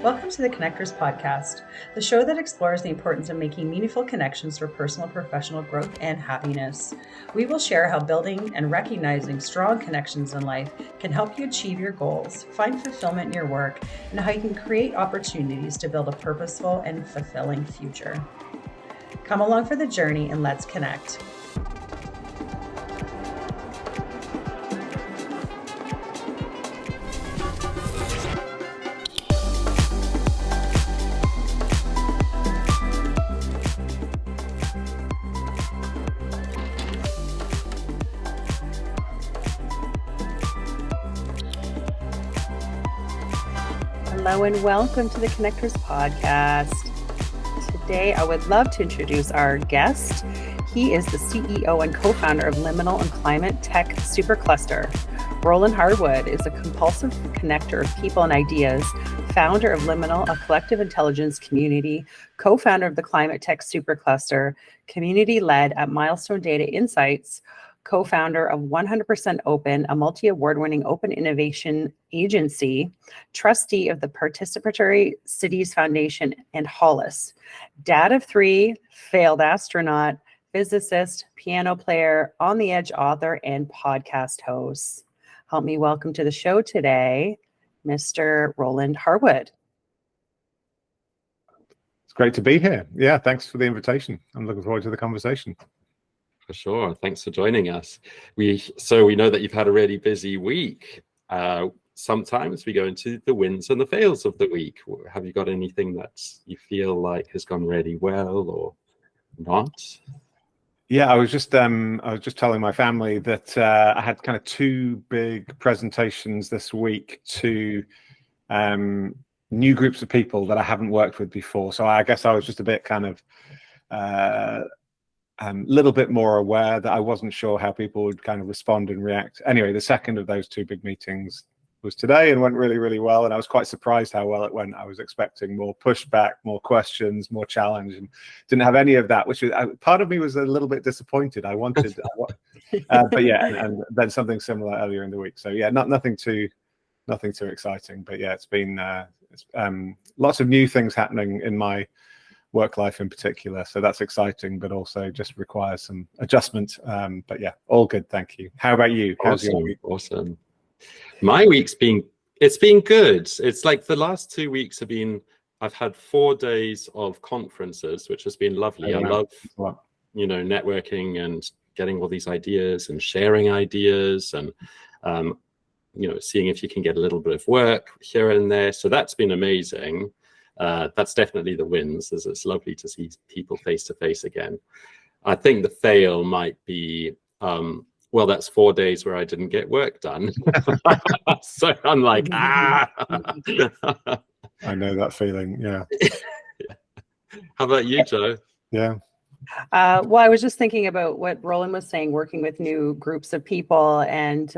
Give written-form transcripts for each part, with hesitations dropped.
Welcome to the Connectors Podcast, the show that explores the importance of making meaningful connections for personal and professional growth and happiness. We will share how building and recognizing strong connections in life can help you achieve your goals, find fulfillment in your work, and how you can create opportunities to build a purposeful and fulfilling future. Come along for the journey and let's connect. Hello and welcome to the Connectors Podcast. Today, I would love to introduce our guest. He is the CEO and co-founder of Liminal and Climate Tech Supercluster. Roland Harwood is a compulsive connector of people and ideas, founder of Liminal, a collective intelligence community, co-founder of the Climate Tech Supercluster, community-led at Milestone Data Insights, co-founder of 100% Open, a multi-award-winning open innovation agency, trustee of the Participatory Cities Foundation and Hollis, dad of 3, failed astronaut, physicist, piano player, on the edge author, and podcast host. Help me welcome to the show today, Mr. Roland Harwood. It's great to be here. Yeah, thanks for the invitation. I'm looking forward to the conversation. For sure. Thanks for joining us. We know that you've had a really busy week. Sometimes we go into the wins and the fails of the week. Have you got anything that you feel like has gone really well or not? Yeah, I was just telling my family that I had kind of 2 big presentations this week to new groups of people that I haven't worked with before. So I guess I was just a bit kind of little bit more aware that I wasn't sure how people would kind of respond and react. Anyway, the second of those 2 big meetings was today and went really, really well. And I was quite surprised how well it went. I was expecting more pushback, more questions, more challenge, and didn't have any of that, which was, part of me was a little bit disappointed. I wanted, but yeah, and then something similar earlier in the week. So yeah, nothing too exciting, but yeah, it's been lots of new things happening in my work life in particular, so that's exciting, but also just requires some adjustment. But yeah, all good, thank you. How about you? How's your week? Awesome. My week's been good. It's like the last 2 weeks have been, I've had 4 days of conferences, which has been lovely. I love networking and getting all these ideas and sharing ideas and seeing if you can get a little bit of work here and there. So that's been amazing. That's definitely the wins. It's lovely to see people face to face again. I think the fail might be, that's 4 days where I didn't get work done. So I'm like, I know that feeling. Yeah. How about you, Joe? Yeah. Well, I was just thinking about what Roland was saying, working with new groups of people, and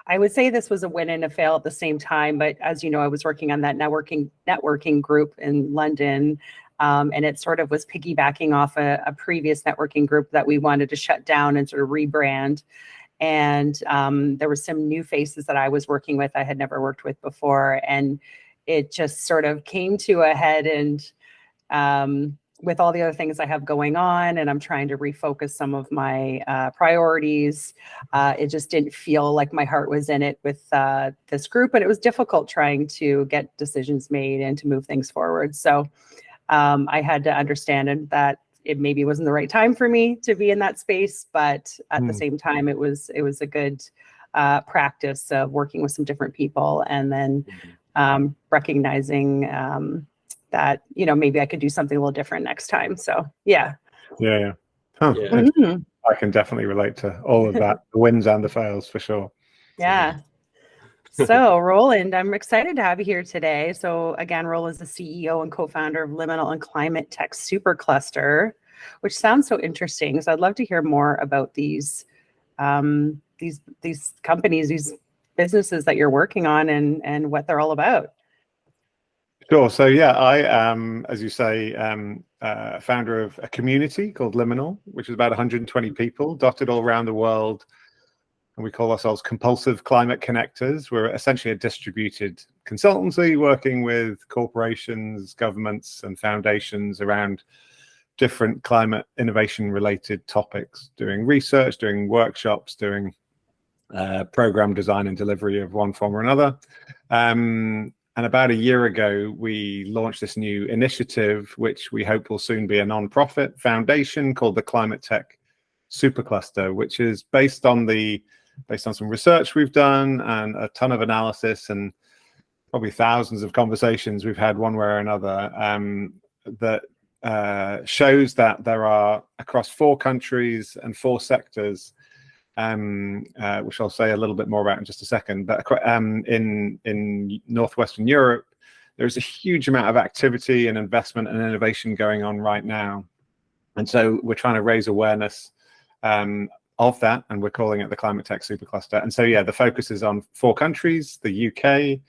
I would say this was a win and a fail at the same time, but as you know, I was working on that networking group in London, and it sort of was piggybacking off a previous networking group that we wanted to shut down and sort of rebrand. And there were some new faces that I was working with I had never worked with before, and it just sort of came to a head. And with all the other things I have going on, and I'm trying to refocus some of my priorities, it just didn't feel like my heart was in it with this group, and it was difficult trying to get decisions made and to move things forward. So I had to understand that it maybe wasn't the right time for me to be in that space, but at the same time, it was a good practice of working with some different people, and then recognizing that, maybe I could do something a little different next time. So, yeah. Yeah. Huh. Yeah. Mm-hmm. I can definitely relate to all of that, the wins and the fails for sure. Yeah. So, Roland, I'm excited to have you here today. So, again, Roland is the CEO and co-founder of Liminal and Climate Tech Supercluster, which sounds so interesting. So, I'd love to hear more about these companies, these businesses that you're working on, and what they're all about. Sure. So yeah, I am, as you say, founder of a community called Liminal, which is about 120 people dotted all around the world. And we call ourselves Compulsive Climate Connectors. We're essentially a distributed consultancy working with corporations, governments, and foundations around different climate innovation related topics, doing research, doing workshops, doing program design and delivery of one form or another. And about a year ago, we launched this new initiative, which we hope will soon be a non-profit foundation called the Climate Tech Supercluster, which is based on some research we've done and a ton of analysis and probably thousands of conversations we've had one way or another, that shows that there are, across 4 countries and 4 sectors, which I'll say a little bit more about in just a second, but in Northwestern Europe, there's a huge amount of activity and investment and innovation going on right now. And so we're trying to raise awareness of that, and we're calling it the Climate Tech Supercluster. And so, yeah, the focus is on 4 countries, the UK,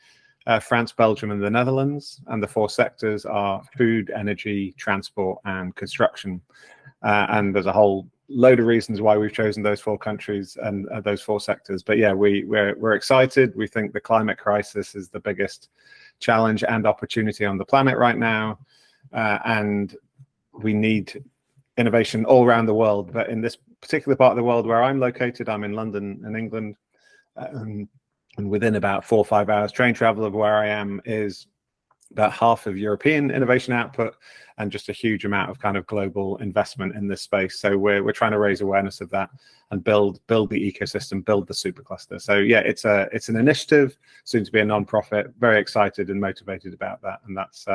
France, Belgium, and the Netherlands. And the 4 sectors are food, energy, transport, and construction. And there's a whole load of reasons why we've chosen those 4 countries and those 4 sectors. But yeah, we're excited. We think the climate crisis is the biggest challenge and opportunity on the planet right now. And we need innovation all around the world. But in this particular part of the world where I'm located, I'm in London in England. And within about 4 or 5 hours train travel of where I am is about half of European innovation output and just a huge amount of kind of global investment in this space. So we're trying to raise awareness of that and build the ecosystem, build the supercluster. So yeah, it's an initiative, soon to be a non-profit. Very excited and motivated about that. And that's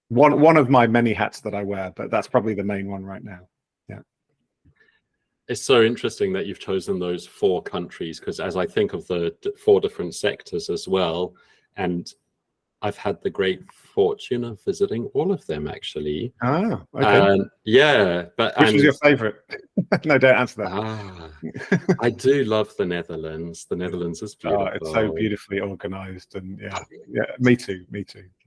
one of my many hats that I wear, but that's probably the main one right now. Yeah. It's so interesting that you've chosen those 4 countries, because as I think of the 4 different sectors as well, and I've had the great fortune of visiting all of them, actually. Ah, okay. Yeah, but which is your favorite? No, don't answer that. I do love the Netherlands. The Netherlands is beautiful. Oh, it's so beautifully organized, and yeah, me too.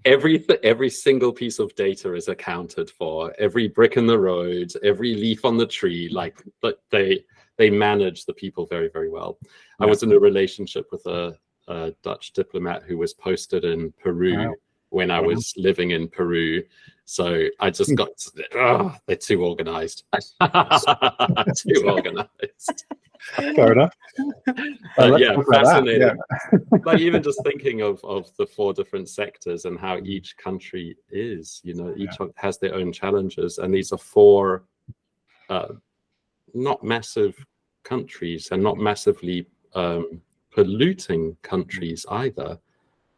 Every single piece of data is accounted for. Every brick in the road, every leaf on the tree, but they manage the people very, very well. Yeah. I was in a relationship with a Dutch diplomat who was posted in Peru when I was living in Peru. So I just got, they're too organized. Too organized. Fair enough. Yeah, fascinating. Yeah. Like even just thinking of the 4 different sectors and how each country is, each has their own challenges. And these are 4 not massive countries and not massively polluting countries either,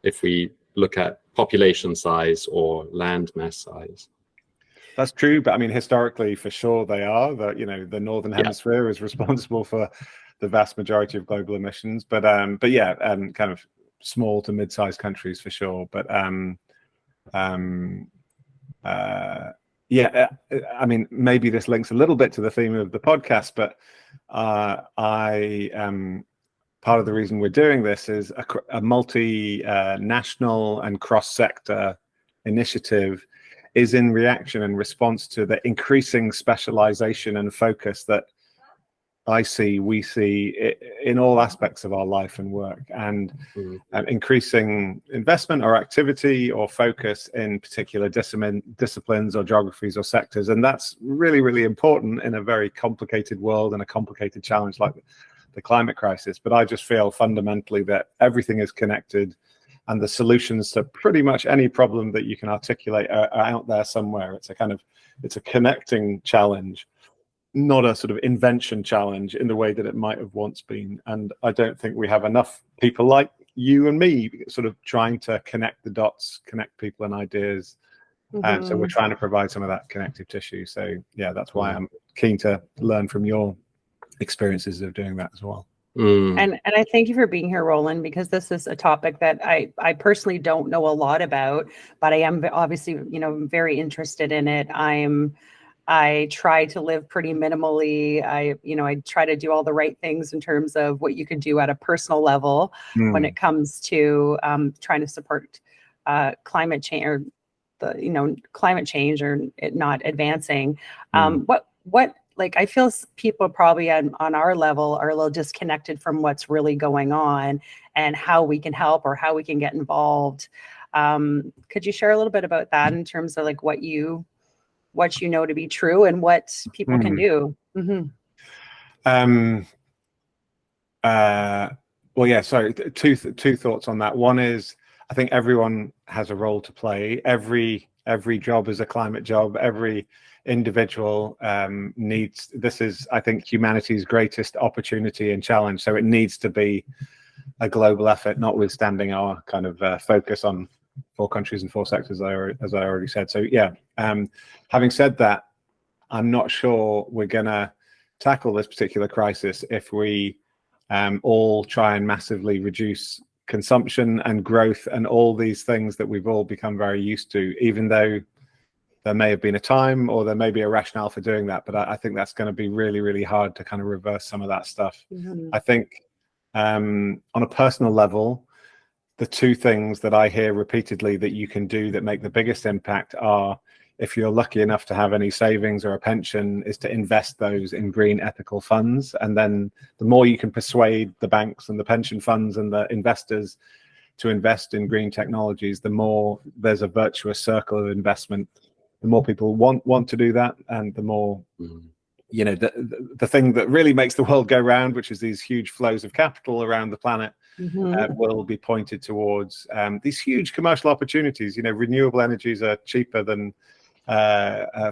if we look at population size or land mass size. That's true, but I mean, historically, for sure, they are. The Northern Hemisphere is responsible for the vast majority of global emissions. But yeah, kind of small to mid-sized countries for sure. But yeah, I mean, maybe this links a little bit to the theme of the podcast, but part of the reason we're doing this is a multinational and cross-sector initiative is in reaction and response to the increasing specialization and focus that we see in all aspects of our life and work, and increasing investment or activity or focus in particular disciplines or geographies or sectors. And that's really, really important in a very complicated world and a complicated challenge like the climate crisis. But I just feel fundamentally that everything is connected, and the solutions to pretty much any problem that you can articulate are out there somewhere. It's a connecting challenge, not a sort of invention challenge in the way that it might have once been. And I don't think we have enough people like you and me sort of trying to connect the dots, connect people and ideas. And so we're trying to provide some of that connective tissue. So yeah, that's why I'm keen to learn from your experiences of doing that as well. And I thank you for being here, Roland, because this is a topic that I personally don't know a lot about, but I am obviously, very interested in it. I try to live pretty minimally. I try to do all the right things in terms of what you can do at a personal level when it comes to trying to support climate change, or climate change, or it not advancing. like I feel people probably on our level are a little disconnected from what's really going on and how we can help or how we can get involved. Could you share a little bit about that in terms of like what you know to be true and what people can do? Well, yeah, sorry, two thoughts on that. One is, I think everyone has a role to play. Every job is a climate job. Every individual needs, this is, I think, humanity's greatest opportunity and challenge. So it needs to be a global effort, notwithstanding our kind of focus on 4 countries and 4 sectors, as I already said. So yeah, having said that, I'm not sure we're gonna tackle this particular crisis if we all try and massively reduce consumption and growth and all these things that we've all become very used to, even though there may have been a time or there may be a rationale for doing that. But I think that's going to be really, really hard to kind of reverse some of that stuff. I think on a personal level, the 2 things that I hear repeatedly that you can do that make the biggest impact are, if you're lucky enough to have any savings or a pension, is to invest those in green ethical funds. And then the more you can persuade the banks and the pension funds and the investors to invest in green technologies, the more there's a virtuous circle of investment. The more people want to do that, and the more, you know, the thing that really makes the world go round, which is these huge flows of capital around the planet, will be pointed towards these huge commercial opportunities. You know, renewable energies are cheaper than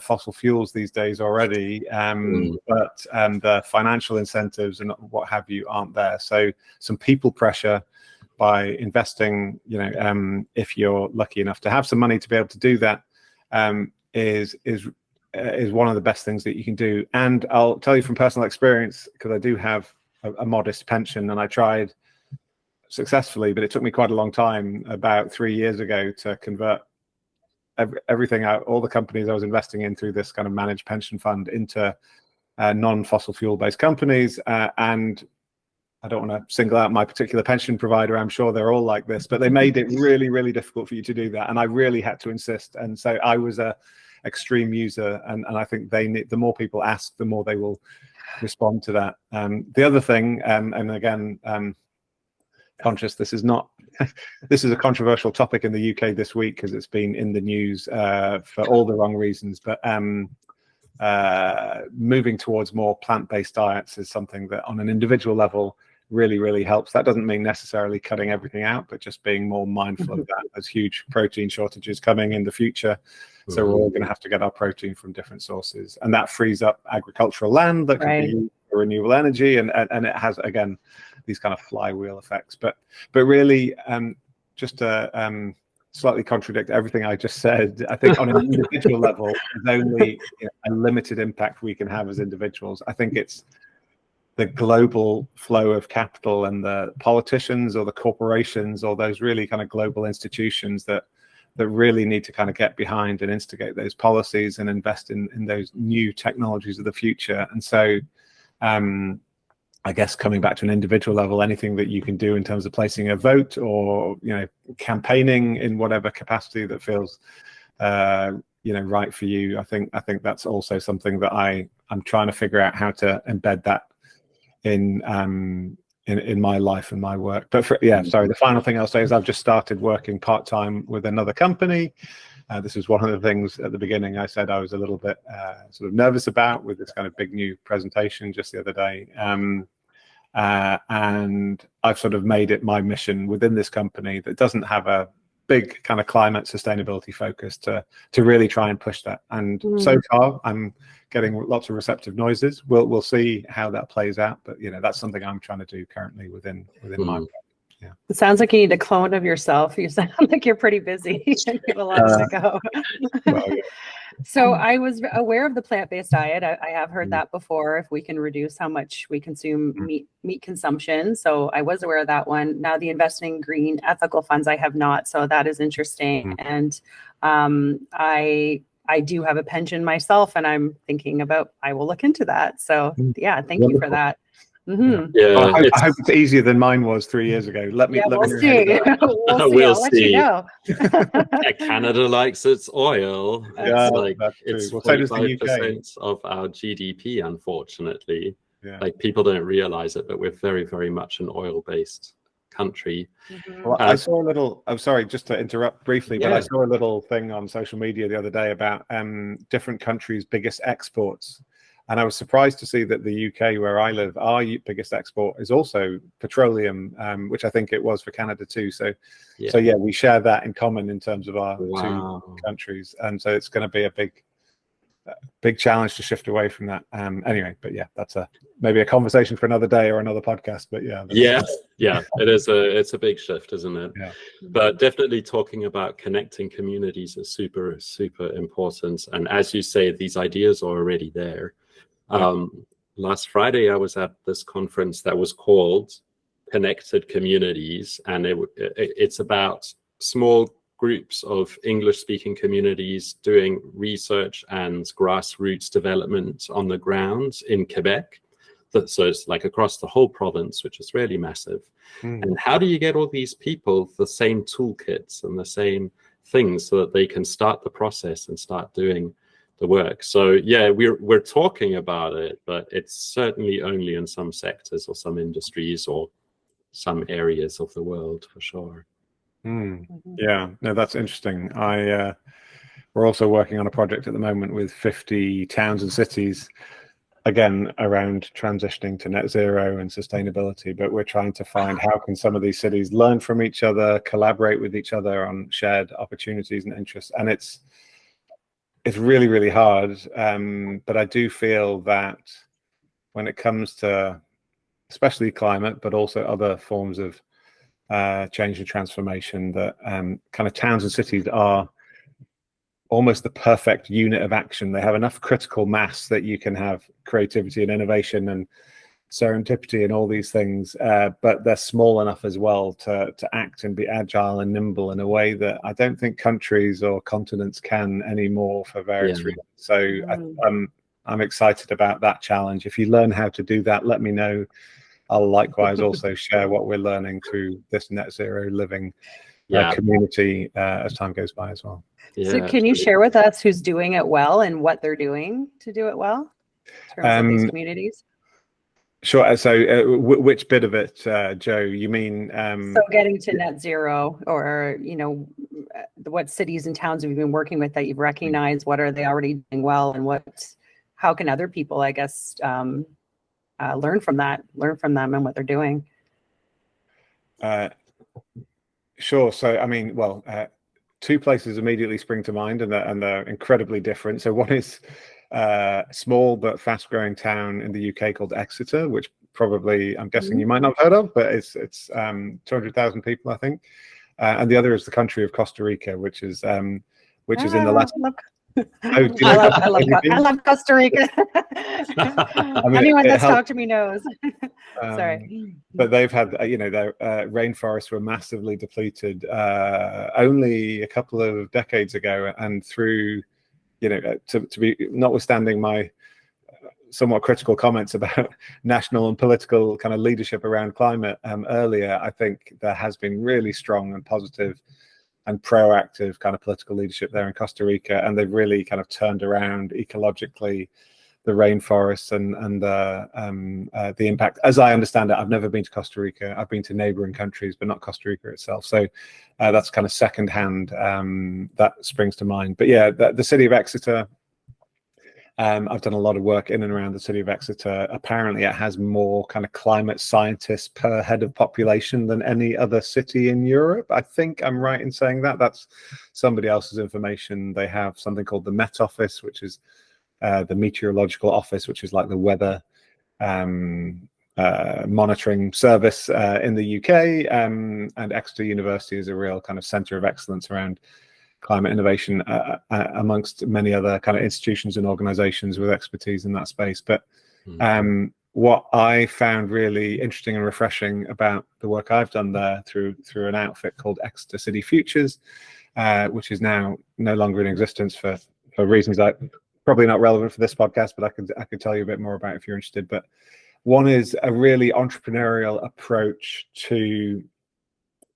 fossil fuels these days already, but the financial incentives and what have you aren't there. So some people pressure by investing, you know, if you're lucky enough to have some money to be able to do that, is one of the best things that you can do. And I'll tell you from personal experience, because I do have a modest pension, and I tried successfully, but it took me quite a long time, about 3 years ago, to convert everything out, all the companies I was investing in through this kind of managed pension fund, into non-fossil fuel based companies. And I don't want to single out my particular pension provider, I'm sure they're all like this, but they made it really, really difficult for you to do that. And I really had to insist. And so I was a extreme user, and I think the more people ask, the more they will respond to that. The other thing, and again, conscious this is not this is a controversial topic in the UK this week, because it's been in the news for all the wrong reasons, but moving towards more plant-based diets is something that on an individual level really, really helps. That doesn't mean necessarily cutting everything out, but just being more mindful of that. There's huge protein shortages coming in the future, so we're all going to have to get our protein from different sources, and that frees up agricultural land that can be used for renewable energy, and it has, again, these kind of flywheel effects. But really, just to slightly contradict everything I just said, I think on an individual level, there's only a limited impact we can have as individuals. I think it's the global flow of capital and the politicians or the corporations or those really kind of global institutions that really need to kind of get behind and instigate those policies and invest in those new technologies of the future. And so I guess coming back to an individual level, anything that you can do in terms of placing a vote or, you know, campaigning in whatever capacity that feels, you know, right for you. I think that's also something that I'm trying to figure out how to embed that in my life and my work. But sorry, the final thing I'll say is I've just started working part-time with another company. This is one of the things at the beginning I said I was a little bit sort of nervous about, with this kind of big new presentation just the other day. And I've sort of made it my mission within this company that doesn't have a big kind of climate sustainability focus to really try and push that. And so far I'm getting lots of receptive noises. We'll see how that plays out, but you know, that's something I'm trying to do currently within my work. Yeah. It sounds like you need a clone of yourself. You sound like you're pretty busy. You have a lot to go. Well, yeah. So I was aware of the plant-based diet. I have heard that before, if we can reduce how much we consume meat consumption. So I was aware of that one. Now the investing in green ethical funds, I have not. So that is interesting. And I do have a pension myself, and I'm thinking about, I will look into that. So yeah, thank you for that. Mhm. Yeah, Well, I hope it's easier than mine was 3 years ago. Let me. Yeah, let we'll me see. We'll I'll let you see. know. Canada likes its oil. Yeah, It's like that's true. it's Well, so does the 45% of our GDP, unfortunately. Yeah. Like people don't realize it, but we're very, very much an oil-based country. Mhm. Well, I saw a little. I'm sorry, just to interrupt briefly, but I Yeah. saw a little thing on social media the other day about different countries' biggest exports, and I was surprised to see that the UK, where I live, our biggest export is also petroleum, which I think it was for Canada too. So yeah, we share that in common in terms of our two countries, and so it's going to be a big challenge to shift away from that. Anyway, but yeah, that's maybe a conversation for another day or another podcast. But yeah, it's a big shift, isn't it? Yeah. But definitely talking about connecting communities is super, super important. And as you say, these ideas are already there. Last Friday, I was at this conference that was called Connected Communities, and it's about small groups of English-speaking communities doing research and grassroots development on the ground in Quebec. So it's like across the whole province, which is really massive. And how do you get all these people the same toolkits and the same things so that they can start the process and start doing the work? So yeah, we're talking about it, but it's certainly only in some sectors or some industries or some areas of the world for sure. Yeah, no, that's interesting. We're also working on a project at the moment with 50 towns and cities, again, around transitioning to net zero and sustainability, but we're trying to find how can some of these cities learn from each other, collaborate with each other on shared opportunities and interests. And it's really, really hard. But I do feel that when it comes to especially climate, but also other forms of change and transformation, that kind of towns and cities are almost the perfect unit of action. They have enough critical mass that you can have creativity and innovation and serendipity and all these things, but they're small enough as well to act and be agile and nimble in a way that I don't think countries or continents can anymore for various reasons. So I'm excited about that challenge. If you learn how to do that, let me know. I'll likewise also share what we're learning through this net zero living community as time goes by as well. So can you share with us who's doing it well and what they're doing to do it well in terms of these communities? Sure. So which bit of it, Joe, you mean? So getting to net zero, or, what cities and towns have you been working with that you've recognized? What are they already doing well? And how can other people, I guess, learn from them and what they're doing? Sure. So, I mean, well, two places immediately spring to mind, and they're incredibly different. So one is a small but fast-growing town in the UK called Exeter, which probably, I'm guessing you might not have heard of, but it's 200,000 people, I think. And the other is the country of Costa Rica, which is in the last. I love Costa Rica. Anyone that's talked to me knows. Sorry. But they've had, their rainforests were massively depleted only a couple of decades ago, and through, to be, notwithstanding my somewhat critical comments about national and political kind of leadership around climate earlier, I think there has been really strong and positive and proactive kind of political leadership there in Costa Rica, and they've really kind of turned around ecologically the rainforests and the impact. As I understand it, I've never been to Costa Rica. I've been to neighboring countries, but not Costa Rica itself. So that's kind of secondhand that springs to mind. But yeah, the city of Exeter, I've done a lot of work in and around the city of Exeter. Apparently it has more kind of climate scientists per head of population than any other city in Europe. I think I'm right in saying that. That's somebody else's information. They have something called the Met Office, which is the meteorological office, which is like the weather monitoring service in the UK. And Exeter University is a real kind of center of excellence around climate innovation amongst many other kind of institutions and organizations with expertise in that space. But what I found really interesting and refreshing about the work I've done there through an outfit called Exeter City Futures, which is now no longer in existence for reasons that probably not relevant for this podcast, but I could tell you a bit more about if you're interested. But One is a really entrepreneurial approach to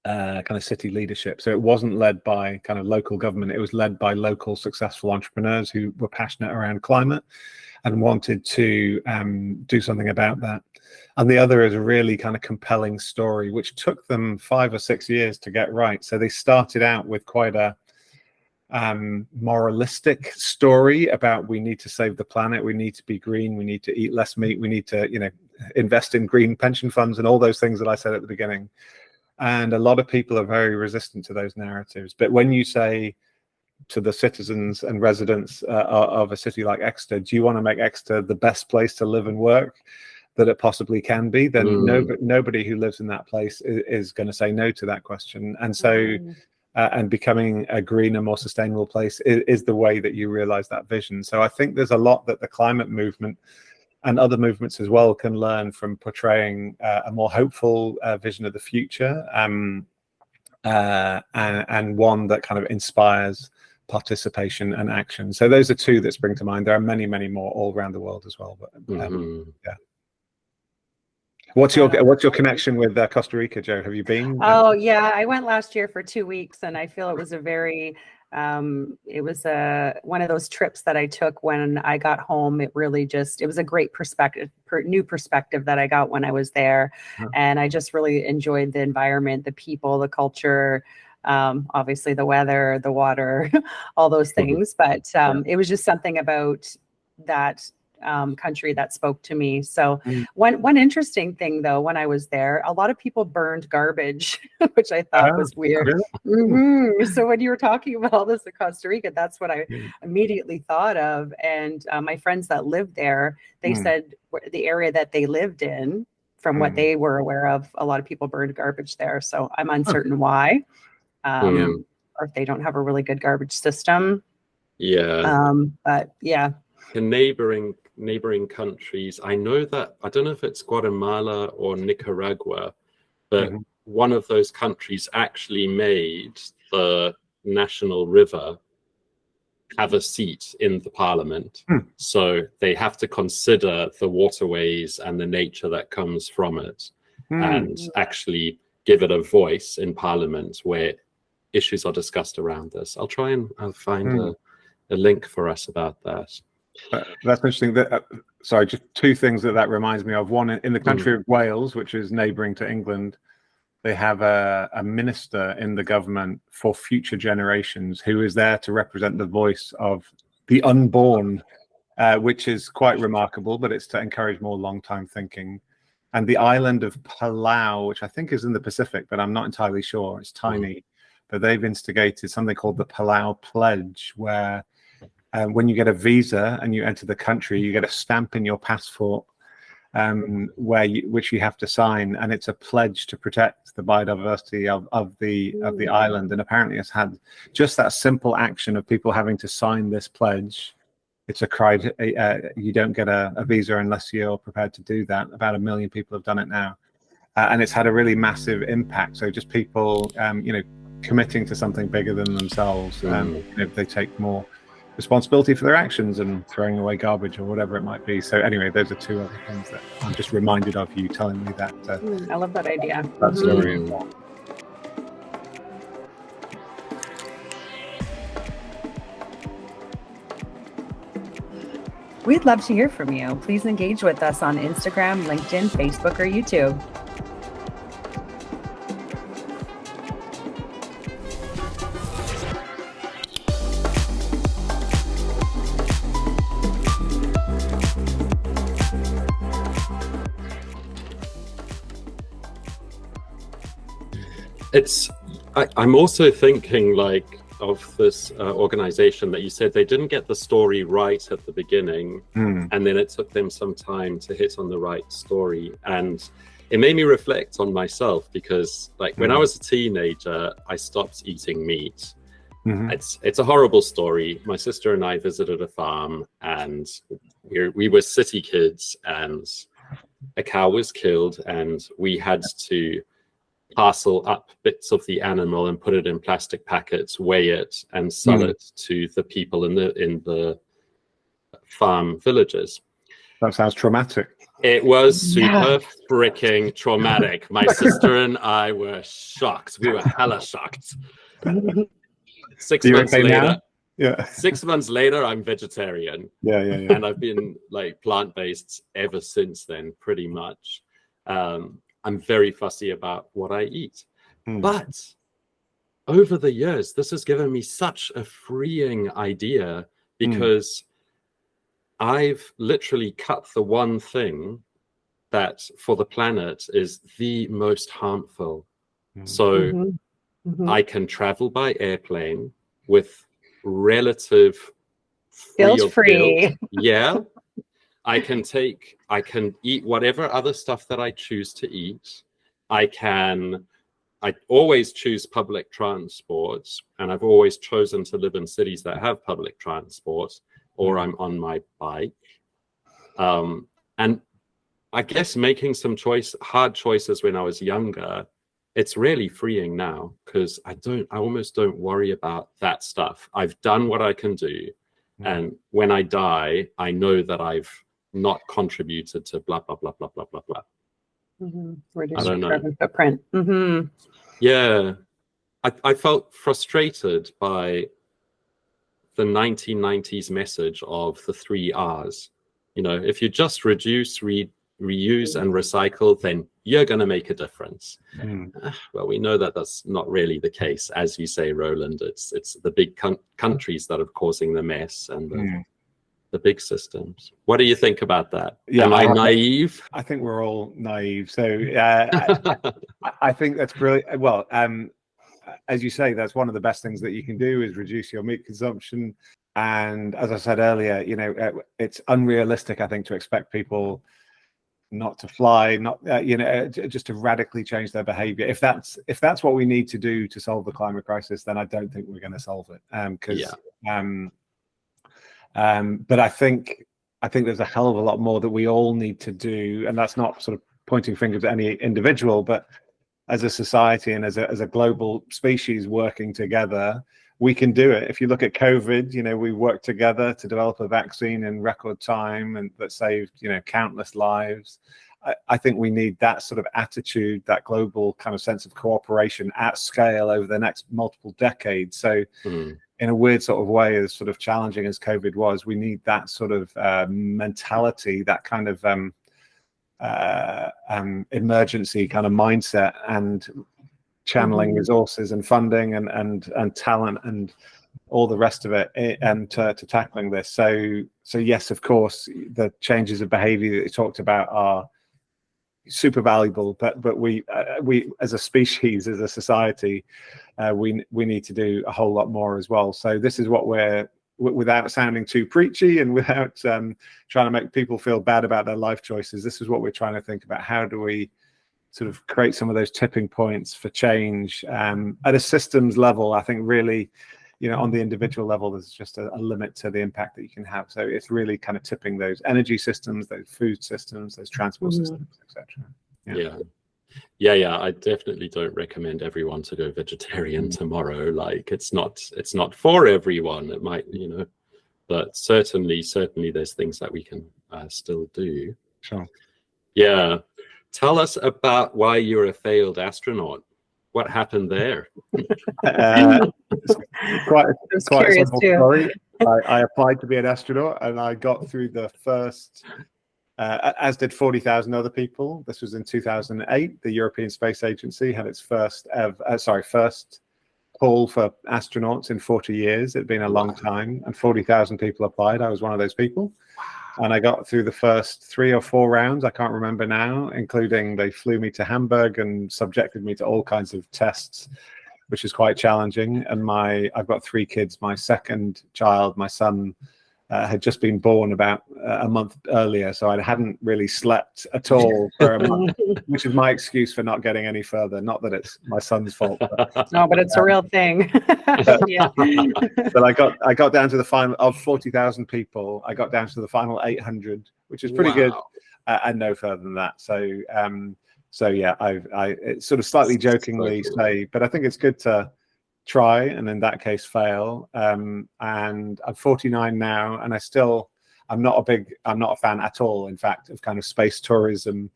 kind of city leadership. So it wasn't led by kind of local government. It was led by local successful entrepreneurs who were passionate around climate and wanted to do something about that. And the other is a really kind of compelling story, which took them 5 or 6 years to get right. So they started out with quite a moralistic story about we need to save the planet, we need to be green, we need to eat less meat, we need to, you know, invest in green pension funds and all those things that I said at the beginning. And a lot of people are very resistant to those narratives. But when you say to the citizens and residents of a city like Exeter, do you want to make Exeter the best place to live and work that it possibly can be, then nobody who lives in that place is going to say no to that question. And so and becoming a greener, more sustainable place is the way that you realize that vision. So I think there's a lot that the climate movement and other movements as well can learn from portraying a more hopeful vision of the future, and one that kind of inspires participation and action. So those are two that spring to mind. There are many, many more all around the world as well. But yeah. What's your connection with Costa Rica, Joe? Have you been? Oh yeah, I went last year for 2 weeks, and I feel it was a very it was one of those trips that I took when I got home. It was a great new perspective that I got when I was there. And I just really enjoyed the environment, the people, the culture, obviously the weather, the water, all those things. But it was just something about that country that spoke to me. So one interesting thing though, when I was there, a lot of people burned garbage, which I thought was weird. So when you were talking about all this in Costa Rica, that's what I immediately thought of. And my friends that lived there, they said the area that they lived in, from what they were aware of, a lot of people burned garbage there. So I'm uncertain why, or if they don't have a really good garbage system. But yeah. In neighboring countries, I know that, I don't know if it's Guatemala or Nicaragua, but one of those countries actually made the national river have a seat in the parliament. So they have to consider the waterways and the nature that comes from it, and actually give it a voice in parliament where issues are discussed around this. I'll try and find a link for us about that. That's interesting. Sorry, just two things that reminds me of. One, in the country of Wales, which is neighbouring to England, they have a minister in the government for future generations who is there to represent the voice of the unborn, which is quite remarkable, but it's to encourage more long-time thinking. And the island of Palau, which I think is in the Pacific, but I'm not entirely sure, it's tiny, but they've instigated something called the Palau Pledge, where when you get a visa and you enter the country, you get a stamp in your passport, which you have to sign, and it's a pledge to protect the biodiversity of the island. And apparently, it's had just that simple action of people having to sign this pledge. It's a crime. You don't get a visa unless you're prepared to do that. About 1 million people have done it now, and it's had a really massive impact. So just people, committing to something bigger than themselves. They take more responsibility for their actions and throwing away garbage or whatever it might be. So anyway, those are two other things that I'm just reminded of you telling me that. I love that idea. That story. We'd love to hear from you. Please engage with us on Instagram, LinkedIn, Facebook, or YouTube. I'm also thinking of this organization that you said they didn't get the story right at the beginning, and then it took them some time to hit on the right story. And it made me reflect on myself, because when I was a teenager, I stopped eating meat. It's a horrible story. My sister and I visited a farm, and we were city kids, and a cow was killed, and we had to parcel up bits of the animal and put it in plastic packets, weigh it, and sell it to the people in the farm villages. That sounds traumatic. It was super freaking traumatic. My sister and I were shocked. We were hella shocked. 6 months later, yeah. 6 months later, I'm vegetarian. Yeah. And I've been like plant-based ever since then, pretty much. I'm very fussy about what I eat. But over the years, this has given me such a freeing idea, because I've literally cut the one thing that for the planet is the most harmful. So I can travel by airplane with relative guilt-free. Yeah. I can eat whatever other stuff that I choose to eat. I always choose public transport, and I've always chosen to live in cities that have public transport, or I'm on my bike. And I guess making some hard choices when I was younger, it's really freeing now, because I almost don't worry about that stuff. I've done what I can do. And when I die, I know that I've not contributed to blah, blah, blah, blah, blah, blah, blah. Reduce your carbon footprint. Yeah. I felt frustrated by the 1990s message of the 3 R's. You know, if you just reduce, reuse, and recycle, then you're going to make a difference. Well, we know that that's not really the case. As you say, Roland, it's the big countries that are causing the mess, and the big systems. What do you think about that? Yeah, Am I naive? I think we're all naive. So I think that's brilliant. Well, as you say, that's one of the best things that you can do, is reduce your meat consumption. And as I said earlier, you know, it's unrealistic, I think, to expect people not to fly, just to radically change their behavior. If that's what we need to do to solve the climate crisis, then I don't think we're going to solve it. But I think there's a hell of a lot more that we all need to do, and that's not sort of pointing fingers at any individual, but as a society and as a global species working together, we can do it. If you look at COVID, you know, we worked together to develop a vaccine in record time, and that saved, you know, countless lives. I think we need that sort of attitude, that global kind of sense of cooperation at scale over the next multiple decades. So in a weird sort of way, as sort of challenging as COVID was, we need that sort of mentality, that kind of emergency kind of mindset, and channeling resources and funding and talent and all the rest of it, and to tackling this. So yes, of course, the changes of behavior that you talked about are super valuable, but we as a species, as a society, we need to do a whole lot more as well. So this is what we're, without sounding too preachy and without trying to make people feel bad about their life choices, this is what we're trying to think about. How do we sort of create some of those tipping points for change at a systems level? I think really, you know, on the individual level, there's just a limit to the impact that you can have. So it's really kind of tipping those energy systems, those food systems, those transport systems, etc. Yeah. I definitely don't recommend everyone to go vegetarian tomorrow. Like, it's not for everyone. It might, you know, but certainly there's things that we can still do. Sure. Yeah. Tell us about why you're a failed astronaut. What happened there? It's quite a simple story. I applied to be an astronaut, and I got through the first, as did 40,000 other people. This was in 2008. The European Space Agency had its first call for astronauts in 40 years. It'd been a long time, and 40,000 people applied. I was one of those people. And I got through the first 3 or 4 rounds, I can't remember now, including they flew me to Hamburg and subjected me to all kinds of tests, which is quite challenging. And I've got 3 kids. My second child, my son, had just been born about a month earlier, so I hadn't really slept at all for a month, which is my excuse for not getting any further. Not that it's my son's fault. No, but it's a real thing. But I got down to the final of 40,000 people. I got down to the final 800, which is pretty good, and no further than that. So yeah, I sort of slightly jokingly say, but I think it's good to try, and in that case fail. And I'm 49 now, and not a fan at all, in fact, of kind of space tourism,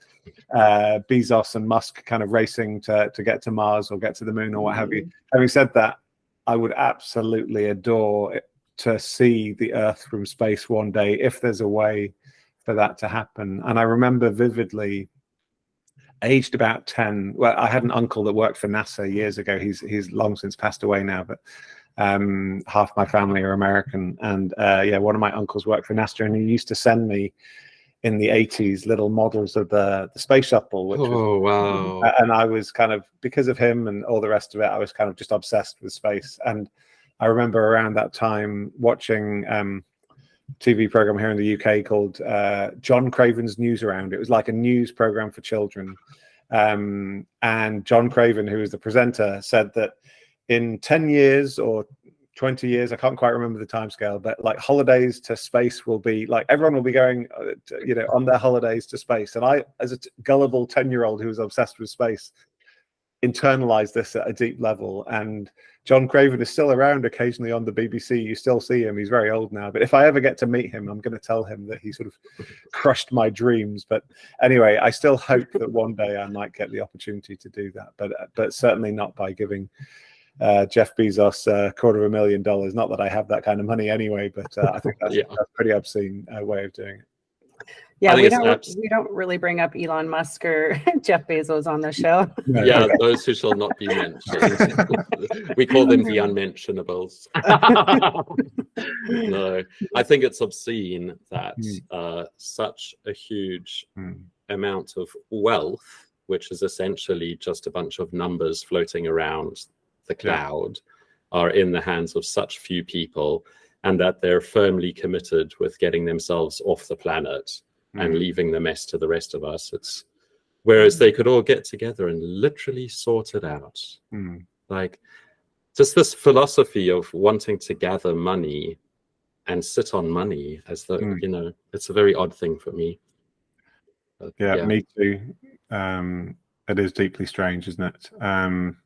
Bezos and Musk kind of racing to get to Mars or get to the moon or what have you. Having said that, I would absolutely adore to see the Earth from space one day, if there's a way for that to happen. And I remember vividly, aged about 10, well, I had an uncle that worked for NASA years ago. He's long since passed away now, but half my family are American. And yeah, one of my uncles worked for NASA, and he used to send me in the 80s little models of the space shuttle, which was, wow. And I was kind of, because of him and all the rest of it, I was kind of just obsessed with space. And I remember around that time watching TV program here in the UK called John Craven's News Around. It was like a news program for children. And John Craven, who was the presenter, said that in 10 years or 20 years, I can't quite remember the timescale, but like holidays to space will be like, everyone will be going, on their holidays to space. And I, as a gullible 10-year-old who was obsessed with space, internalized this at a deep level. And John Craven is still around occasionally on the BBC. You still see him. He's very old now, but if I ever get to meet him, I'm going to tell him that he sort of crushed my dreams. But anyway, I still hope that one day I might get the opportunity to do that, but certainly not by giving Jeff Bezos $250,000. Not that I have that kind of money anyway, but I think that's a pretty obscene way of doing it. Yeah, we don't really bring up Elon Musk or Jeff Bezos on the show. Yeah, those who shall not be mentioned. We call them the unmentionables. No, I think it's obscene that such a huge amount of wealth, which is essentially just a bunch of numbers floating around the cloud, are in the hands of such few people, and that they're firmly committed with getting themselves off the planet and leaving the mess to the rest of us. Whereas they could all get together and literally sort it out. Like just this philosophy of wanting to gather money and sit on money as the, it's a very odd thing for me. But, me too. It is deeply strange, isn't it? And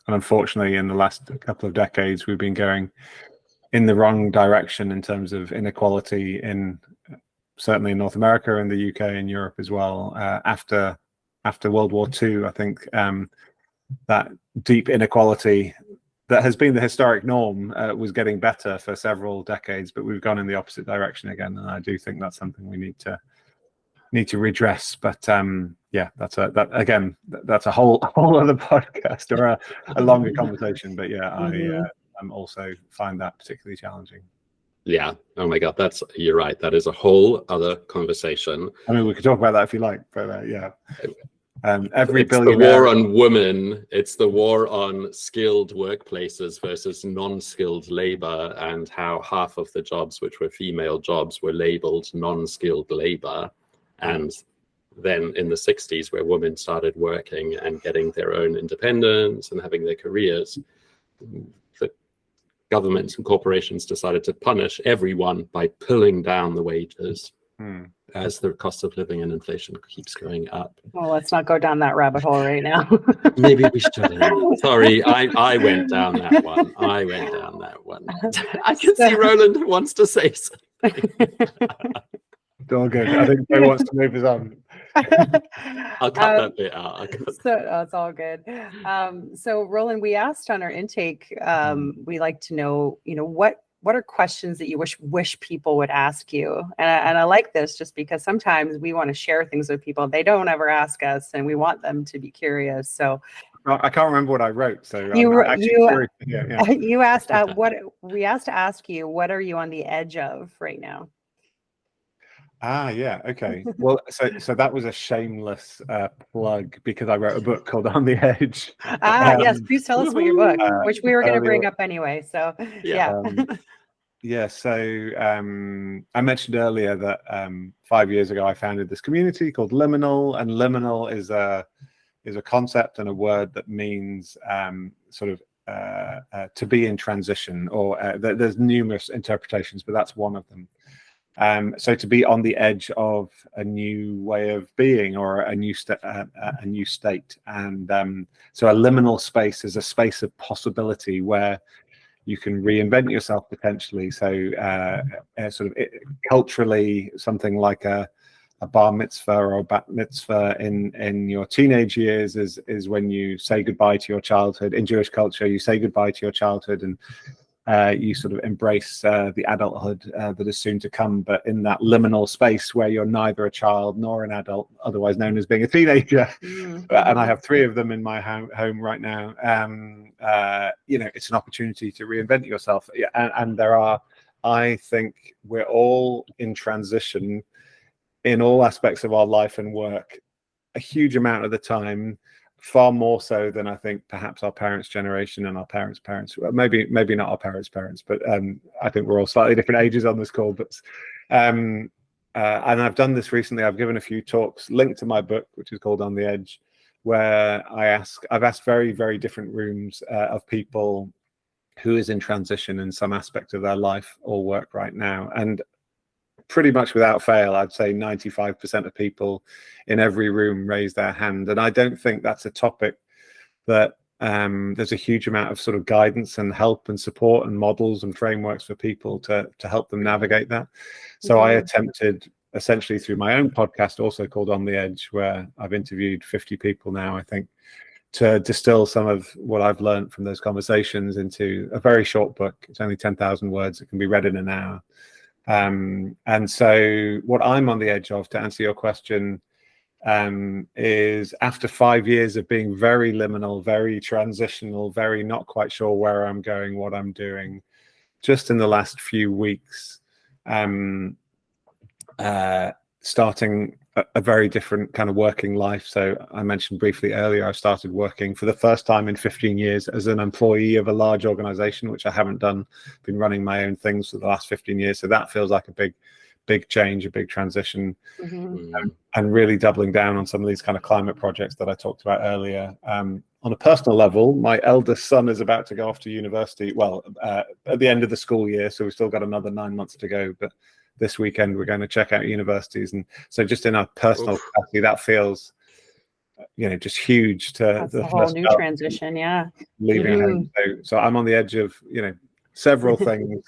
unfortunately, in the last couple of decades, we've been going in the wrong direction in terms of inequality certainly in North America and the UK and Europe as well. After World War II, I think that deep inequality that has been the historic norm was getting better for several decades, but we've gone in the opposite direction again. And I do think that's something we need to redress. But that's a whole other podcast or a longer conversation. But I'm also find that particularly challenging. Yeah. Oh my God. You're right. That is a whole other conversation. I mean, we could talk about that if you like, but every it's billionaire. The war on women. It's the war on skilled workplaces versus non-skilled labor, and how half of the jobs, which were female jobs, were labeled non-skilled labor. And then in the 60s, where women started working and getting their own independence and having their careers, the governments and corporations decided to punish everyone by pulling down the wages as the cost of living and inflation keeps going up. Well, let's not go down that rabbit hole right now. Maybe we shouldn't. Sorry, I went down that one. I can see Roland wants to say something. It's all good. I think he wants to move us on. I'll cut that bit out. It's all good. So Roland, we asked on our intake, we like to know, what are questions that you wish people would ask you? And I like this just because sometimes we want to share things with people. They don't ever ask us, and we want them to be curious. So I can't remember what I wrote. So you asked we asked to ask you, what are you on the edge of right now? Okay. Well, so that was a shameless plug because I wrote a book called On the Edge. Yes, please tell us about your book, which we were going to bring up anyway. So So I mentioned earlier that 5 years ago I founded this community called Liminal, and liminal is a concept and a word that means to be in transition, or there's numerous interpretations, but that's one of them. So to be on the edge of a new way of being or a new state, and so a liminal space is a space of possibility where you can reinvent yourself potentially. So culturally, something like a bar mitzvah or a bat mitzvah in your teenage years is when you say goodbye to your childhood. In Jewish culture, you say goodbye to your childhood and you sort of embrace the adulthood that is soon to come, but in that liminal space where you're neither a child nor an adult, otherwise known as being a teenager. Mm-hmm. And I have 3 of them in my home right now. It's an opportunity to reinvent yourself. And there are, I think we're all in transition in all aspects of our life and work, a huge amount of the time, far more so than I think perhaps our parents' generation and our parents' parents. Maybe not our parents' parents, but I think we're all slightly different ages on this call. But and I've done this recently. I've given a few talks linked to my book, which is called On the Edge, where I've asked very, very different rooms of people who is in transition in some aspect of their life or work right now. And pretty much without fail, I'd say 95% of people in every room raise their hand. And I don't think that's a topic that there's a huge amount of sort of guidance and help and support and models and frameworks for people to help them navigate that. So I attempted, essentially through my own podcast, also called On the Edge, where I've interviewed 50 people now, I think, to distill some of what I've learned from those conversations into a very short book. It's only 10,000 words. It can be read in an hour. And so what I'm on the edge of, to answer your question, is after 5 years of being very liminal, very transitional, very not quite sure where I'm going, what I'm doing, just in the last few weeks, starting a very different kind of working life. So I mentioned briefly earlier, I started working for the first time in 15 years as an employee of a large organization, which I haven't done. Been running my own things for the last 15 years. So that feels like a big change, a big transition, and really doubling down on some of these kind of climate projects that I talked about earlier. On a personal level, my eldest son is about to go off to university. Well, at the end of the school year, so we've still got another 9 months to go, but this weekend we're going to check out universities. And so just in our personal capacity, that feels just huge. That's a whole new transition. Leaving home. So I'm on the edge of several things,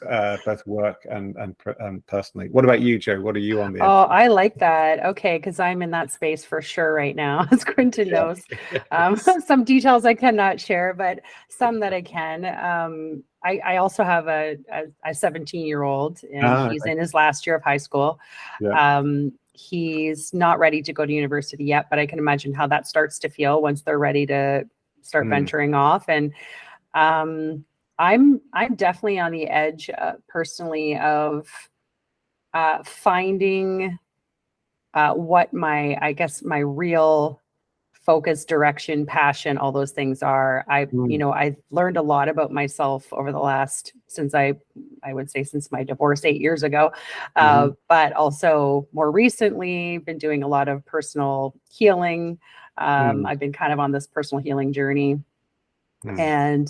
both work and personally. What about you, Joe? What are you on the edge? Oh, I like that. Okay, because I'm in that space for sure right now, as Quentin knows. Some details I cannot share, but some that I can. I also have a 17-year-old, and he's in his last year of high school. He's not ready to go to university yet, but I can imagine how that starts to feel once they're ready to start venturing off. And I'm definitely on the edge personally of finding what my real focus, direction, passion, all those things are. I've learned a lot about myself over the last, since my divorce 8 years ago, but also more recently been doing a lot of personal healing. I've been kind of on this personal healing journey. And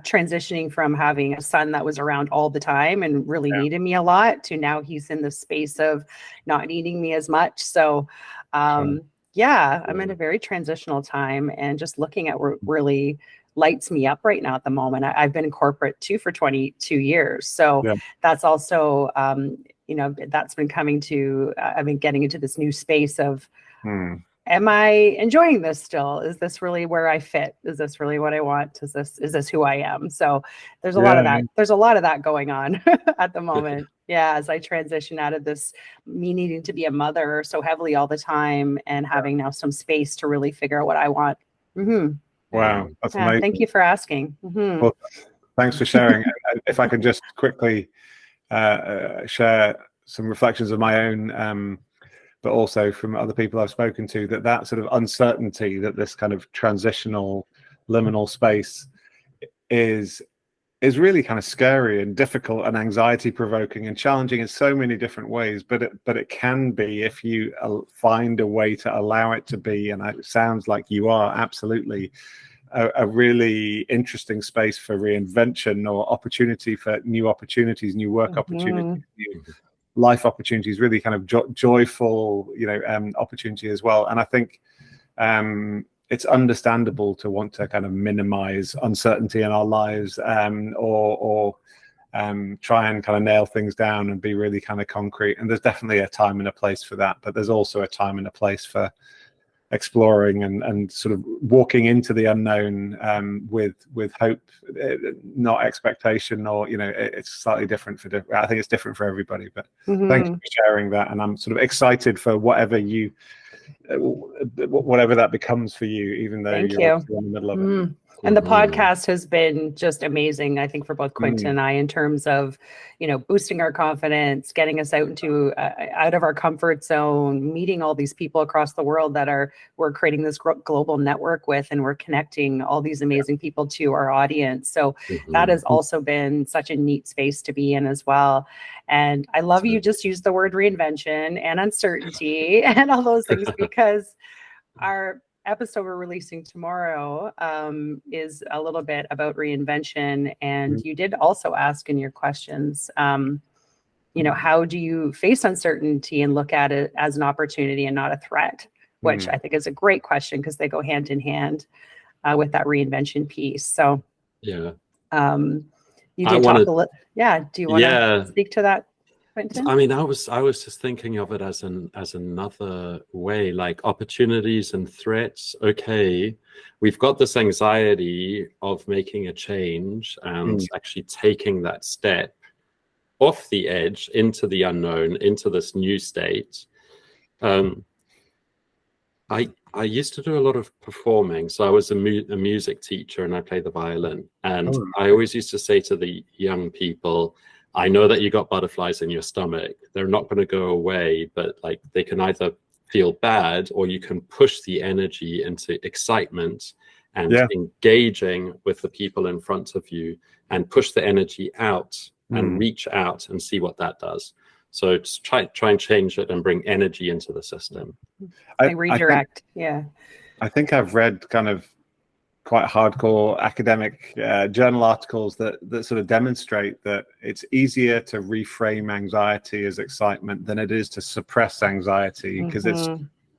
transitioning from having a son that was around all the time and really needed me a lot to now he's in the space of not needing me as much. So I'm in a very transitional time, and just looking at what really lights me up right now at the moment. I've been in corporate too for 22 years. So that's also, that's been coming to, I've been getting into this new space of, am I enjoying this still? Is this really where I fit? Is this really what I want? Is this who I am? So there's a lot of that. There's a lot of that going on at the moment. As I transition out of this, me needing to be a mother so heavily all the time, and having now some space to really figure out what I want. Wow, that's amazing. Thank you for asking. Well, thanks for sharing. If I could just quickly share some reflections of my own, but also from other people I've spoken to, that sort of uncertainty, that this kind of transitional liminal space is really kind of scary and difficult and anxiety provoking and challenging in so many different ways. But it can be, if you find a way to allow it to be, and it sounds like you are absolutely, a really interesting space for reinvention or opportunity for new opportunities, new work opportunities, new life opportunities, really kind of joyful, opportunity as well. And I think it's understandable to want to kind of minimize uncertainty in our lives, or try and kind of nail things down and be really kind of concrete. And there's definitely a time and a place for that, but there's also a time and a place for exploring and sort of walking into the unknown with hope, not expectation, or it's slightly different I think it's different for everybody. But thank you for sharing that, and I'm sort of excited for whatever that becomes for you, even though you're in the middle of it. And the podcast has been just amazing, I think, for both Quentin and I, in terms of, boosting our confidence, getting us out of our comfort zone, meeting all these people across the world we're creating this global network with, and we're connecting all these amazing people to our audience. So that has also been such a neat space to be in as well. And I love you just use the word reinvention and uncertainty and all those things, because our episode we're releasing tomorrow is a little bit about reinvention. And you did also ask in your questions, how do you face uncertainty and look at it as an opportunity and not a threat, which I think is a great question, because they go hand in hand with that reinvention piece. So you did talk a little. Yeah. Do you want to speak to that, Quentin? I mean, I was just thinking of it as another way, like opportunities and threats. Okay, we've got this anxiety of making a change and actually taking that step off the edge into the unknown, into this new state. I used to do a lot of performing, so I was a music teacher and I played the violin. And I always used to say to the young people, I know that you got butterflies in your stomach. They're not going to go away, but like they can either feel bad, or you can push the energy into excitement and engaging with the people in front of you, and push the energy out and reach out and see what that does. So just try and change it and bring energy into the system. I redirect. I think I've read kind of quite hardcore academic journal articles that sort of demonstrate that it's easier to reframe anxiety as excitement than it is to suppress anxiety, because it's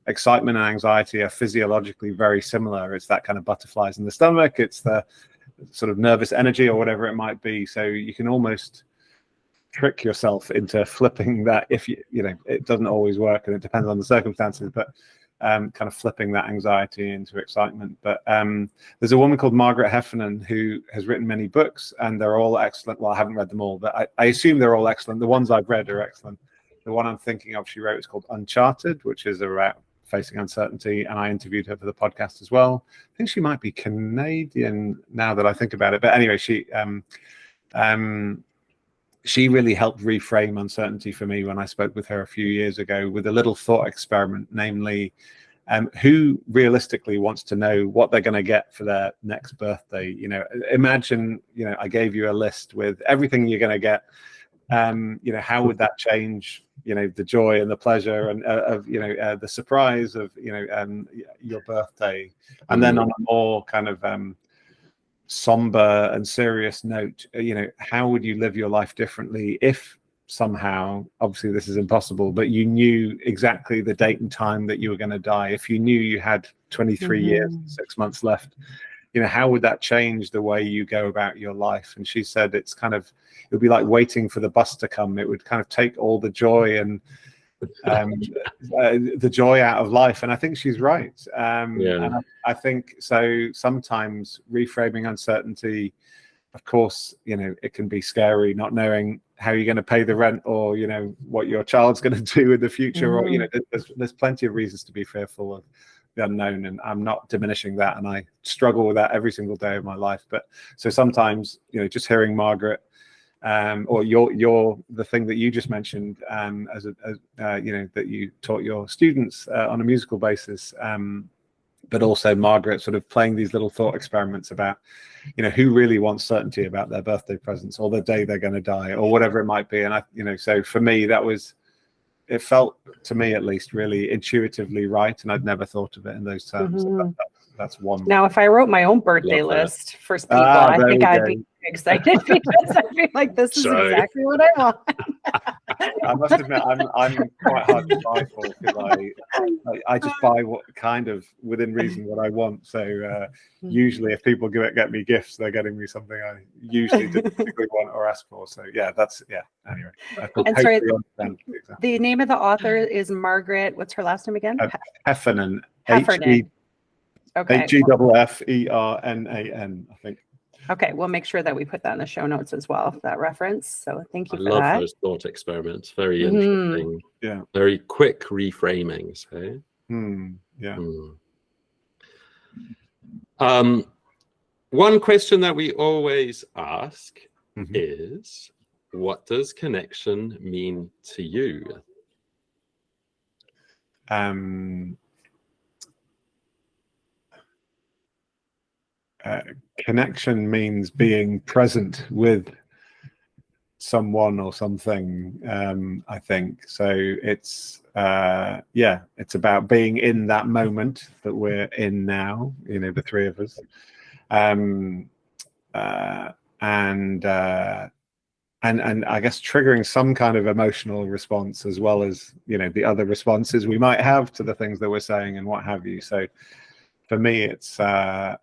excitement and anxiety are physiologically very similar. It's that kind of butterflies in the stomach, it's the sort of nervous energy or whatever it might be. So you can almost trick yourself into flipping that, if it doesn't always work and it depends on the circumstances, but kind of flipping that anxiety into excitement. But there's a woman called Margaret Heffernan who has written many books, and they're all excellent. Well, I haven't read them all, but I assume they're all excellent. The ones I've read are excellent. The one I'm thinking of she wrote is called Uncharted, which is about facing uncertainty, and I interviewed her for the podcast as well. I think she might be Canadian now that I think about it. But anyway, she really helped reframe uncertainty for me when I spoke with her a few years ago with a little thought experiment, namely, who realistically wants to know what they're going to get for their next birthday? Imagine, I gave you a list with everything you're going to get. How would that change, the joy and the pleasure and of, the surprise of, your birthday? And then on a more kind of somber and serious note, how would you live your life differently if somehow, obviously this is impossible, but you knew exactly the date and time that you were going to die? If you knew you had 23 years, 6 months left, how would that change the way you go about your life? And she said it would be like waiting for the bus to come. It would kind of take all the joy and the joy out of life. And I think she's right. And I think so. Sometimes reframing uncertainty, of course, it can be scary, not knowing how you're going to pay the rent, or what your child's going to do in the future, or there's plenty of reasons to be fearful of the unknown, and I'm not diminishing that, and I struggle with that every single day of my life. But so sometimes, just hearing Margaret, or the thing that you just mentioned, that you taught your students on a musical basis, but also Margaret sort of playing these little thought experiments about, who really wants certainty about their birthday presents or the day they're going to die or whatever it might be. And so for me, it felt, to me at least, really intuitively right, and I'd never thought of it in those terms. So that's one. Now, if I wrote my own birthday list for people, I think I'd be excited because I feel like this is exactly what I want. I must admit, I'm quite hard to buy for because I just buy what kind of within reason what I want. So usually, if people get me gifts, they're getting me something I usually didn't particularly want or ask for. So anyway. And sorry, the name of the author is Margaret. What's her last name again? Heffernan. Heffernan. Okay. Heffernan, I think. Okay, we'll make sure that we put that in the show notes as well, that reference. So thank you for that. I love those thought experiments. Very interesting. Yeah. Very quick reframings. Hey? Yeah. One question that we always ask is, what does connection mean to you? Connection means being present with someone or something. I think so. It's it's about being in that moment that we're in now. You know, the three of us, and I guess triggering some kind of emotional response as well as the other responses we might have to the things that we're saying and what have you. So for me, it's I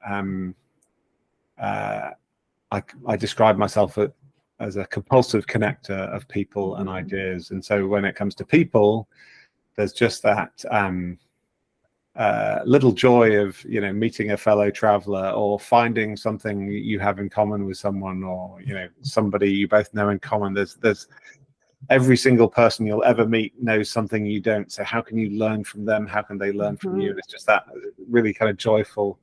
describe myself as a compulsive connector of people and ideas. And so when it comes to people, there's just that little joy of, meeting a fellow traveler or finding something you have in common with someone, or, somebody you both know in common. There's every single person you'll ever meet knows something you don't. So how can you learn from them? How can they learn from you? And it's just that really kind of joyful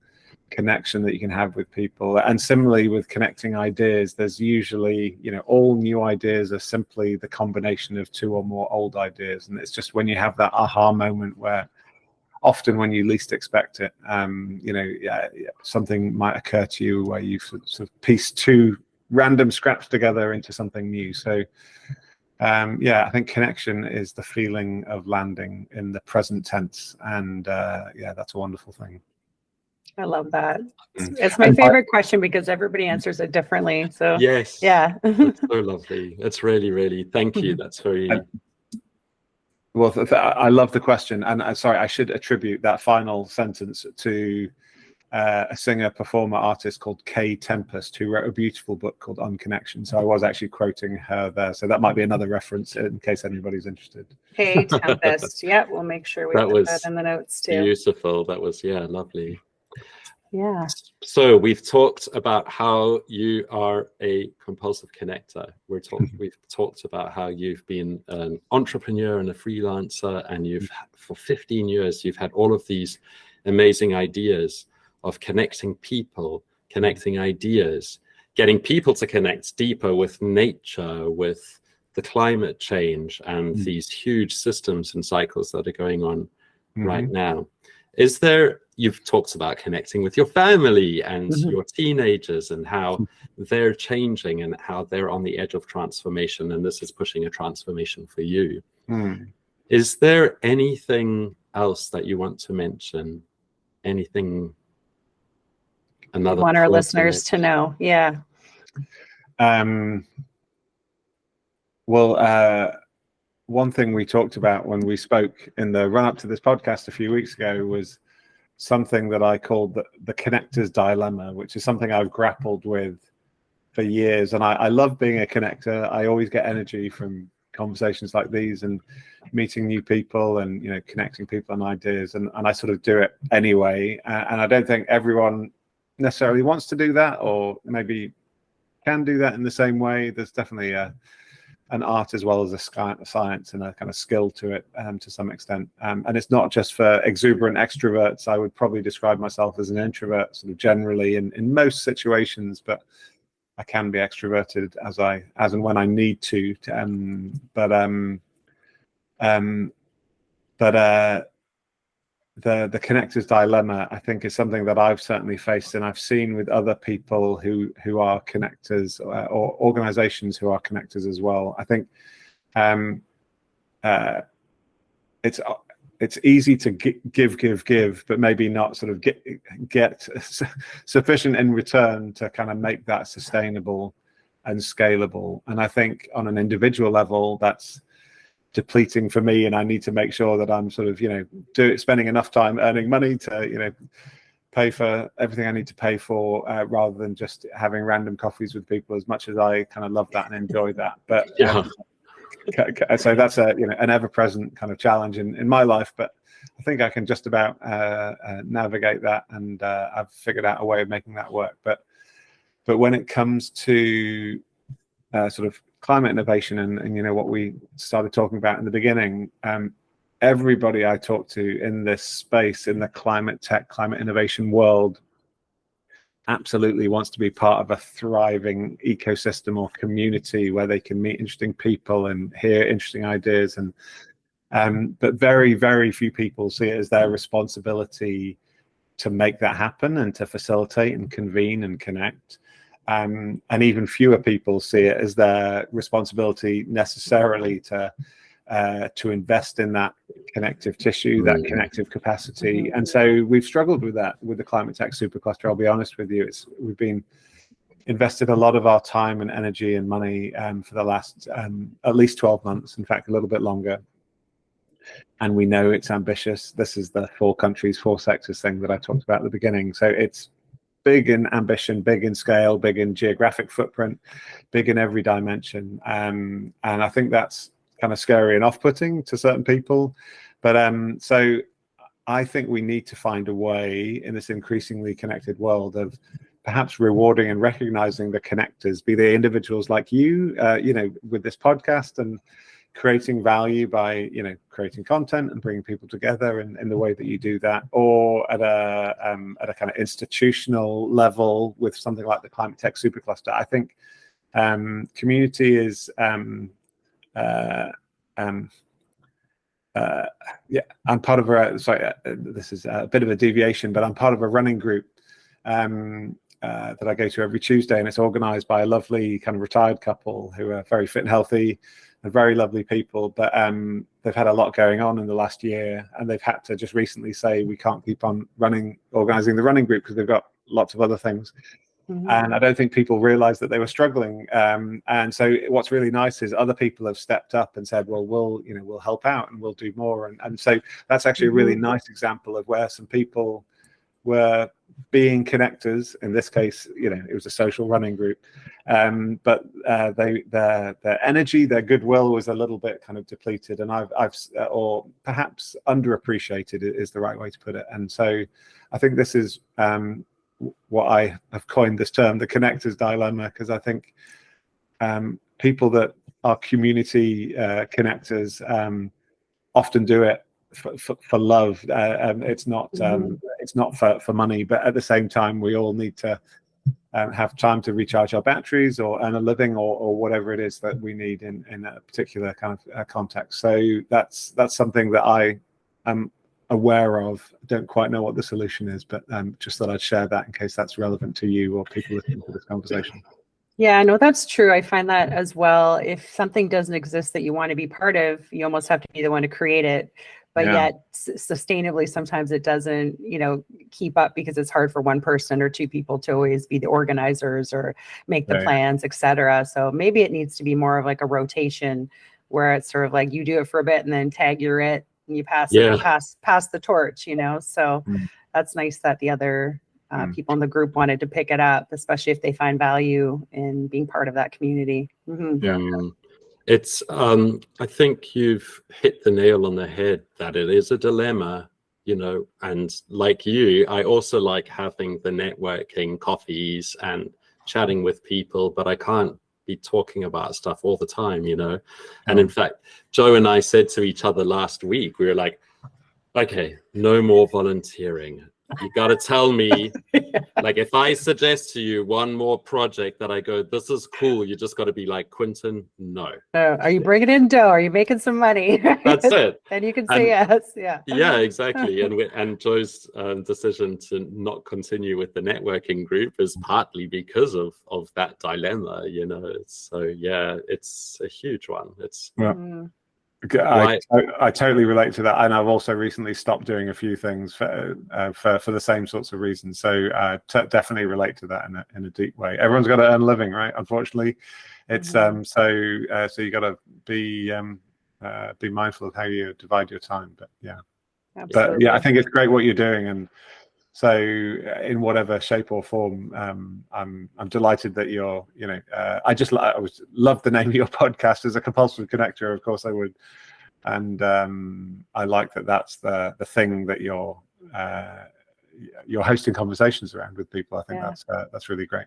connection that you can have with people. And similarly with connecting ideas, there's usually, all new ideas are simply the combination of two or more old ideas. And it's just when you have that aha moment where often when you least expect it, something might occur to you where you sort of piece two random scraps together into something new. So I think connection is the feeling of landing in the present tense. And that's a wonderful thing. I love that. It's my favorite question because everybody answers it differently. So yes, yeah, it's so lovely. It's really, really, thank you. That's very well. I love the question, and sorry, I should attribute that final sentence to a singer, performer, artist called Kay Tempest, who wrote a beautiful book called Unconnection. So I was actually quoting her there. So that might be another reference in case anybody's interested. Kay Tempest. Yeah, we'll make sure we put that in the notes too. Beautiful. That was lovely. Yeah. So we've talked about how you are a compulsive connector. We've talked about how you've been an entrepreneur and a freelancer, and for 15 years you've had all of these amazing ideas of connecting people, connecting ideas, getting people to connect deeper with nature, with the climate change, and these huge systems and cycles that are going on right now. You've talked about connecting with your family and your teenagers and how they're changing and how they're on the edge of transformation, and this is pushing a transformation for you. Is there anything else that you want to mention? Anything another? We want our listeners to know. Yeah. One thing we talked about when we spoke in the run-up to this podcast a few weeks ago was something that I called the connector's dilemma, which is something I've grappled with for years. And I love being a connector. I always get energy from conversations like these and meeting new people and, connecting people and ideas. And I sort of do it anyway. And I don't think everyone necessarily wants to do that or maybe can do that in the same way. There's definitely an art as well as a science and a kind of skill to it to some extent. And it's not just for exuberant extroverts. I would probably describe myself as an introvert sort of generally in most situations, but I can be extroverted as and when I need to. The connector's dilemma, I think, is something that I've certainly faced and I've seen with other people who are connectors or organizations who are connectors as well. I think it's easy to give, but maybe not sort of get sufficient in return to kind of make that sustainable and scalable. And I think on an individual level, that's depleting for me, and I need to make sure that I'm sort of, spending enough time earning money to, pay for everything I need to pay for, rather than just having random coffees with people, as much as I kind of love that and enjoy that. But so that's an ever-present kind of challenge in my life, but I think I can just about navigate that, and I've figured out a way of making that work. But when it comes to sort of climate innovation and what we started talking about in the beginning, everybody I talk to in this space, in the climate tech, climate innovation world, absolutely wants to be part of a thriving ecosystem or community where they can meet interesting people and hear interesting ideas. But very, very few people see it as their responsibility to make that happen and to facilitate and convene and connect. And even fewer people see it as their responsibility necessarily to invest in that connective tissue, that connective capacity. And so we've struggled with that with the Climate Tech Supercluster. I'll be honest with you, we've been invested a lot of our time and energy and money for the last at least 12 months, in fact, a little bit longer. And we know it's ambitious. This is the 4 countries, 4 sectors thing that I talked about at the beginning. So it's big in ambition, big in scale, big in geographic footprint, big in every dimension. And I think that's kind of scary and off-putting to certain people. But so I think we need to find a way in this increasingly connected world of perhaps rewarding and recognizing the connectors, be they individuals like you, with this podcast, and creating value by, creating content and bringing people together in the way that you do that, or at a kind of institutional level with something like the Climate Tech Supercluster. I think community is I'm part of this is a bit of a deviation, but I'm part of a running group that I go to every Tuesday, and it's organized by a lovely kind of retired couple who are very fit and healthy and very lovely people, but they've had a lot going on in the last year, and they've had to just recently say we can't keep on organizing the running group because they've got lots of other things. And I don't think people realized that they were struggling. And so what's really nice is other people have stepped up and said, well, we'll help out and we'll do more. And so that's actually a really nice example of where some people were being connectors. In this case, it was a social running group. But their energy, their goodwill was a little bit kind of depleted, and I've or perhaps underappreciated is the right way to put it. And so I think this is what I have coined this term, the connectors dilemma, because I think people that are community connectors often do it for love. It's not for money, but at the same time, we all need to have time to recharge our batteries or earn a living or whatever it is that we need in a particular kind of context. So that's something that I am aware of. I don't quite know what the solution is, but just thought I'd share that in case that's relevant to you or people listening to this conversation. Yeah, no, that's true. I find that as well. If something doesn't exist that you want to be part of, you almost have to be the one to create it. But yet sustainably, sometimes it doesn't, keep up because it's hard for one person or 2 people to always be the organizers or make the plans, et cetera. So maybe it needs to be more of like a rotation where it's sort of like you do it for a bit and then tag you're it and you pass the torch, So that's nice that the other people in the group wanted to pick it up, especially if they find value in being part of that community. It's I think you've hit the nail on the head that it is a dilemma, and like you, I also like having the networking coffees and chatting with people, but I can't be talking about stuff all the time, And in fact, Joe and I said to each other last week, we were like, okay, no more volunteering. You got to tell me, like, if I suggest to you one more project that I go, this is cool, you just got to be like, Quentin, no. Are you bringing in dough? Are you making some money? That's it. And you can say yes. Yeah, exactly. And Joe's decision to not continue with the networking group is partly because of that dilemma, So yeah, it's a huge one. I totally relate to that, and I've also recently stopped doing a few things for the same sorts of reasons. So definitely relate to that in a deep way. Everyone's got to earn a living, right? Unfortunately, it's so you got to be mindful of how you divide your time. But yeah, absolutely. But yeah, I think it's great what you're doing, and so in whatever shape or form, I'm delighted that you're, I love the name of your podcast as a compulsive connector. Of course I would. And I like that that's the thing that you're hosting conversations around with people. I think that's really great.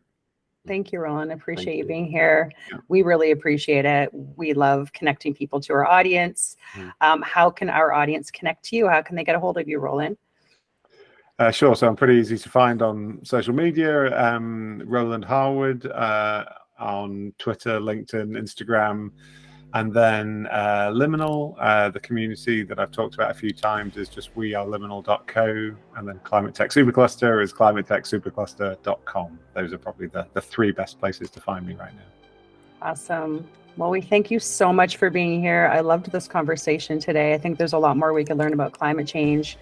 Thank you, Roland. I appreciate you being here. Yeah. We really appreciate it. We love connecting people to our audience. How can our audience connect to you? How can they get a hold of you, Roland? Sure. So I'm pretty easy to find on social media. Roland Harwood on Twitter, LinkedIn, Instagram, and then Liminal. The community that I've talked about a few times is just weareliminal.co, and then Climate Tech Supercluster is climatetechsupercluster.com. Those are probably the three best places to find me right now. Awesome. Well, we thank you so much for being here. I loved this conversation today. I think there's a lot more we can learn about climate change.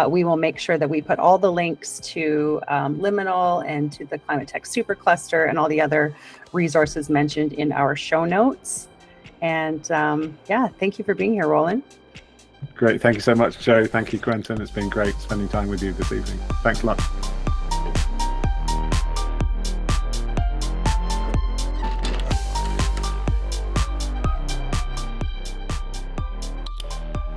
We will make sure that we put all the links to Liminal and to the Climate Tech Supercluster and all the other resources mentioned in our show notes. And thank you for being here, Roland. Great. Thank you so much, Joe. Thank you, Quentin. It's been great spending time with you this evening. Thanks a lot.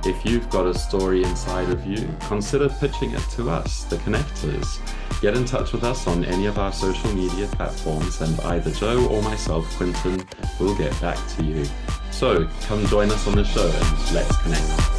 If you've got a story inside of you, consider pitching it to us, the Connectors. Get in touch with us on any of our social media platforms, and either Joe or myself, Quentin, will get back to you. So come join us on the show and let's connect.